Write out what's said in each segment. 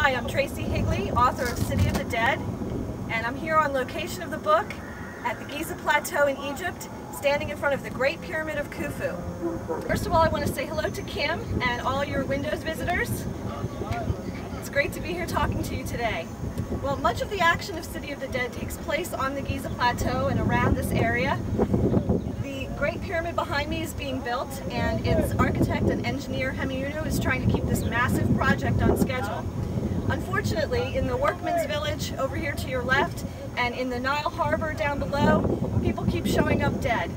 Hi, I'm Tracy Higley, author of City of the Dead, and I'm here on location of the book at the Giza Plateau in Egypt, standing in front of the Great Pyramid of Khufu. First of all, I want to say hello to Kim and all your Windows visitors. It's great to be here talking to you today. Well, much of the action of City of the Dead takes place on the Giza Plateau and around this area. The Great Pyramid behind me is being built, and its architect and engineer Hemiunu is trying to keep this massive project on schedule. Unfortunately, in the workmen's village over here to your left and in the Nile Harbor down below, people keep showing up dead.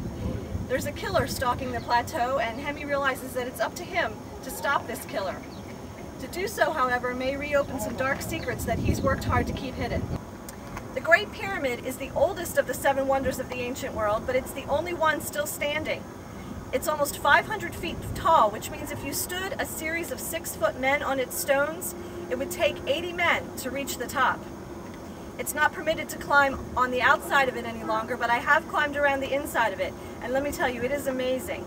There's a killer stalking the plateau, and Hemi realizes that it's up to him to stop this killer. To do so, however, may reopen some dark secrets that he's worked hard to keep hidden. The Great Pyramid is the oldest of the 7 wonders of the ancient world, but it's the only one still standing. It's almost 500 feet tall, which means if you stood a series of 6-foot men on its stones, it would take 80 men to reach the top. It's not permitted to climb on the outside of it any longer, but I have climbed around the inside of it, and let me tell you, it is amazing.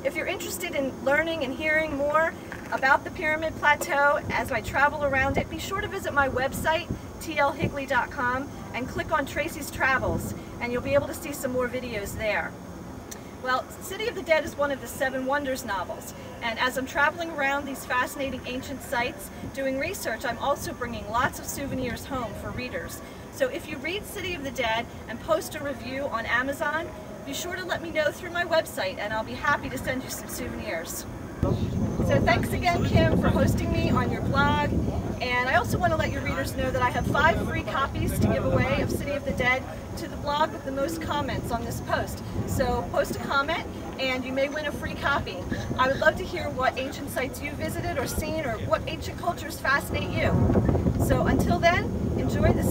If you're interested in learning and hearing more about the Pyramid Plateau as I travel around it, be sure to visit my website, tlhigley.com, and click on Tracy's Travels, and you'll be able to see some more videos there. Well, City of the Dead is one of the 7 Wonders novels, and as I'm traveling around these fascinating ancient sites doing research, I'm also bringing lots of souvenirs home for readers. So if you read City of the Dead and post a review on Amazon, be sure to let me know through my website, and I'll be happy to send you some souvenirs. So thanks again, Kim, for hosting me on your blog. And I also want to let your readers know that I have 5 free copies to give away of City of the Dead to the blog with the most comments on this post. So post a comment and you may win a free copy. I would love to hear what ancient sites you visited or seen, or what ancient cultures fascinate you. So until then, enjoy the